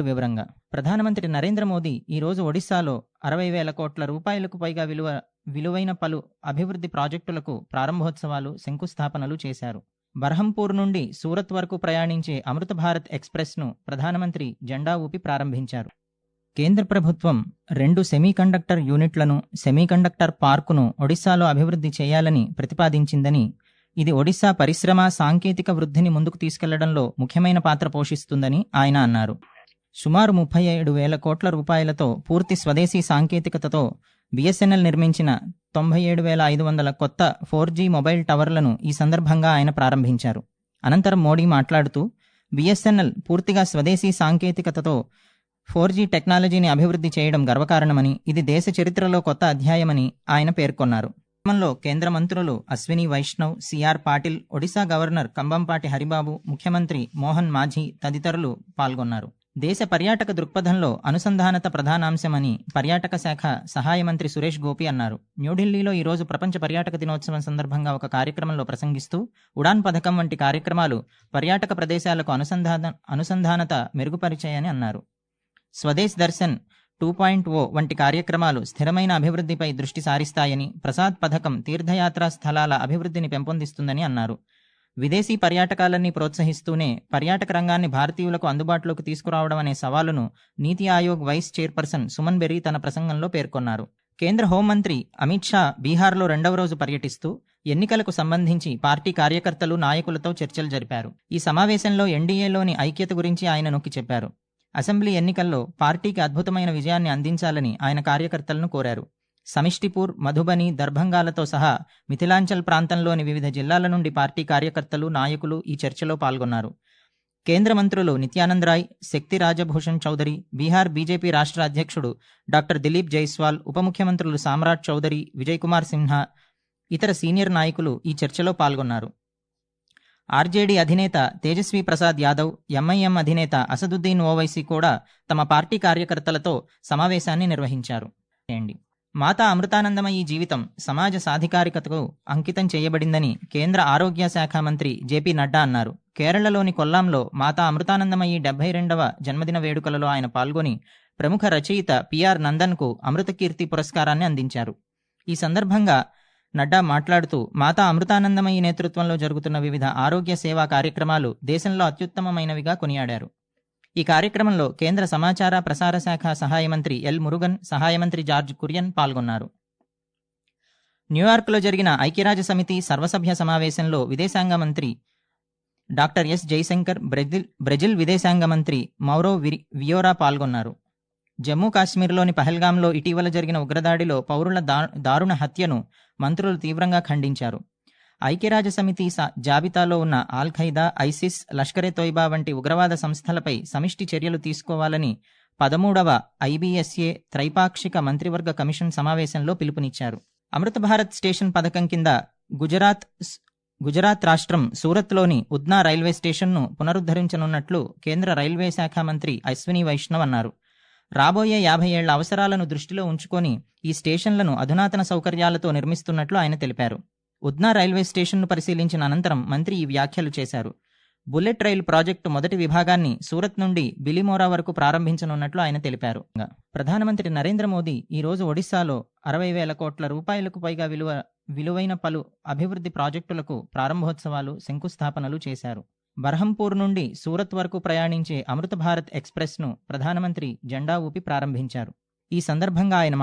వివరంగా ప్రధానమంత్రి నరేంద్ర మోదీ ఈరోజు ఒడిశాలో 60,000 కోట్ల రూపాయలకు పైగా విలువైన పలు అభివృద్ధి ప్రాజెక్టులకు ప్రారంభోత్సవాలు, శంకుస్థాపనలు చేశారు. బర్హంపూర్ నుండి సూరత్ వరకు ప్రయాణించే అమృత భారత్ ఎక్స్ప్రెస్ను ప్రధానమంత్రి జెండా ఊపి ప్రారంభించారు. కేంద్ర ప్రభుత్వం 2 సెమీకండక్టర్ యూనిట్లను, సెమీకండక్టర్ పార్కును ఒడిశాలో అభివృద్ధి చేయాలని ప్రతిపాదించిందని, ఇది ఒడిశా పరిశ్రమ, సాంకేతిక వృద్ధిని ముందుకు తీసుకెళ్లడంలో ముఖ్యమైన పాత్ర పోషిస్తుందని ఆయన అన్నారు. సుమారు 37,000 కోట్ల రూపాయలతో పూర్తి స్వదేశీ సాంకేతికతతో బిఎస్ఎన్ఎల్ నిర్మించిన 97,500 కొత్త 4G మొబైల్ టవర్లను ఈ సందర్భంగా ఆయన ప్రారంభించారు. అనంతరం మోడీ మాట్లాడుతూ, బిఎస్ఎన్ఎల్ పూర్తిగా స్వదేశీ సాంకేతికతతో 4G టెక్నాలజీని అభివృద్ధి చేయడం గర్వకారణమని, ఇది దేశ చరిత్రలో కొత్త అధ్యాయమని ఆయన పేర్కొన్నారు. కార్యక్రమంలో కేంద్ర మంత్రులు అశ్విని వైష్ణవ్, సిఆర్ పాటిల్, ఒడిశా గవర్నర్ కంబంపాటి హరిబాబు, ముఖ్యమంత్రి మోహన్ మాఝీ తదితరులు పాల్గొన్నారు. దేశ పర్యాటక దృక్పథంలో అనుసంధానత ప్రధానాంశమని పర్యాటక శాఖ సహాయ మంత్రి సురేష్ గోపి అన్నారు. న్యూఢిల్లీలో ఈరోజు ప్రపంచ పర్యాటక దినోత్సవం సందర్భంగా ఒక కార్యక్రమంలో ప్రసంగిస్తూ, ఉడాన్ పథకం వంటి కార్యక్రమాలు పర్యాటక ప్రదేశాలకు అనుసంధానత మెరుగుపరిచాయని అన్నారు. స్వదేశ్ దర్శన్ 2.0 వంటి కార్యక్రమాలు స్థిరమైన అభివృద్ధిపై దృష్టి సారిస్తాయని, ప్రసాద్ పథకం తీర్థయాత్రా స్థలాల అభివృద్ధిని పెంపొందిస్తుందని అన్నారు. విదేశీ పర్యాటకాలన్నీ ప్రోత్సహిస్తూనే పర్యాటక రంగాన్ని భారతీయులకు అందుబాటులోకి తీసుకురావడం అనే సవాలును నీతి ఆయోగ్ వైస్ చైర్పర్సన్ సుమన్ బెర్రీ తన ప్రసంగంలో పేర్కొన్నారు. కేంద్ర హోంమంత్రి అమిత్ షా బీహార్లో 2వ రోజు పర్యటిస్తూ ఎన్నికలకు సంబంధించి పార్టీ కార్యకర్తలు, నాయకులతో చర్చలు జరిపారు. ఈ సమావేశంలో ఎన్డీఏలోని ఐక్యత గురించి ఆయన నొక్కి చెప్పారు. అసెంబ్లీ ఎన్నికల్లో పార్టీకి అద్భుతమైన విజయాన్ని అందించాలని ఆయన కార్యకర్తలను కోరారు. సమిష్టిపూర్, మధుబని, దర్భంగాలతో సహా మిథిలాంచల్ ప్రాంతంలోని వివిధ జిల్లాల నుండి పార్టీ కార్యకర్తలు, నాయకులు ఈ చర్చలో పాల్గొన్నారు. కేంద్ర మంత్రులు నిత్యానంద్ రాయ్, శక్తి రాజభూషణ్ చౌదరి, బీహార్ బీజేపీ రాష్ట్ర అధ్యక్షుడు డాక్టర్ దిలీప్ జైస్వాల్, ఉప ముఖ్యమంత్రులు సామ్రాట్ చౌదరి, విజయ్ కుమార్ సిన్హా, ఇతర సీనియర్ నాయకులు ఈ చర్చలో పాల్గొన్నారు. ఆర్జేడీ అధినేత తేజస్వీ ప్రసాద్ యాదవ్, ఎంఐఎం అధినేత అసదుద్దీన్ ఓవైసీ కూడా తమ పార్టీ కార్యకర్తలతో సమావేశాన్ని నిర్వహించారు. మాతా అమృతానందమయీ జీవితం సమాజ సాధికారికతకు అంకితం చేయబడిందని కేంద్ర ఆరోగ్య శాఖ మంత్రి జేపీ నడ్డా అన్నారు. కేరళలోని కొల్లాంలో మాతా అమృతానందమయీ 72వ జన్మదిన వేడుకలలో ఆయన పాల్గొని ప్రముఖ రచయిత పిఆర్ నందన్కు అమృతకీర్తి పురస్కారాన్ని అందించారు. ఈ సందర్భంగా నడ్డా మాట్లాడుతూ, మాతా అమృతానందమయీ నేతృత్వంలో జరుగుతున్న వివిధ ఆరోగ్య సేవా కార్యక్రమాలు దేశంలో అత్యుత్తమమైనవిగా కొనియాడారు. ఈ కార్యక్రమంలో కేంద్ర సమాచార ప్రసార శాఖ సహాయ మంత్రి ఎల్ మురుగన్, సహాయ మంత్రి జార్జ్ కురియన్ పాల్గొన్నారు. న్యూయార్క్లో జరిగిన ఐక్యరాజ్య సమితి సర్వసభ్య సమావేశంలో విదేశాంగ మంత్రి డాక్టర్ ఎస్ జైశంకర్, బ్రెజిల్ విదేశాంగ మంత్రి మౌరో వియోరా పాల్గొన్నారు. జమ్మూ కాశ్మీర్లోని పహల్గాంలో ఇటీవల జరిగిన ఉగ్రదాడిలో పౌరుల దారుణ హత్యను మంత్రులు తీవ్రంగా ఖండించారు. ఐక్యరాజ్య సమితి జాబితాలో ఉన్న al Qaeda, ISIS, Lashkar-e Taiba వంటి ఉగ్రవాద సంస్థలపై సమిష్టి చర్యలు తీసుకోవాలని 13వ ఐబీఎస్ఏ త్రైపాక్షిక మంత్రివర్గ కమిషన్ సమావేశంలో పిలుపునిచ్చారు. అమృత భారత్ స్టేషన్ పథకం కింద గుజరాత్ రాష్ట్రం సూరత్లోని ఉద్నా రైల్వే స్టేషన్ను పునరుద్ధరించనున్నట్లు కేంద్ర రైల్వే శాఖ మంత్రి అశ్విని వైష్ణవ్ అన్నారు. రాబోయే 50 ఏళ్ల అవసరాలను దృష్టిలో ఉంచుకొని ఈ స్టేషన్లను అధునాతన సౌకర్యాలతో నిర్మిస్తున్నట్లు ఆయన తెలిపారు. ఉద్నా రైల్వే స్టేషన్ను పరిశీలించిన అనంతరం మంత్రి ఈ వ్యాఖ్యలు చేశారు. బుల్లెట్ రైలు ప్రాజెక్టు మొదటి విభాగాన్ని సూరత్ నుండి బిలిమోరా వరకు ప్రారంభించనున్నట్లు ఆయన తెలిపారు. ప్రధానమంత్రి నరేంద్ర మోదీ ఈరోజు ఒడిశాలో 60,000 కోట్ల రూపాయలకు పైగా విలువైన పలు అభివృద్ధి ప్రాజెక్టులకు ప్రారంభోత్సవాలు, శంకుస్థాపనలు చేశారు. బర్హంపూర్ నుండి సూరత్ వరకు ప్రయాణించే అమృత భారత్ ఎక్స్ప్రెస్ను ప్రధానమంత్రి జెండా ఊపి ప్రారంభించారు. ఈ సందర్భంగా ఆయన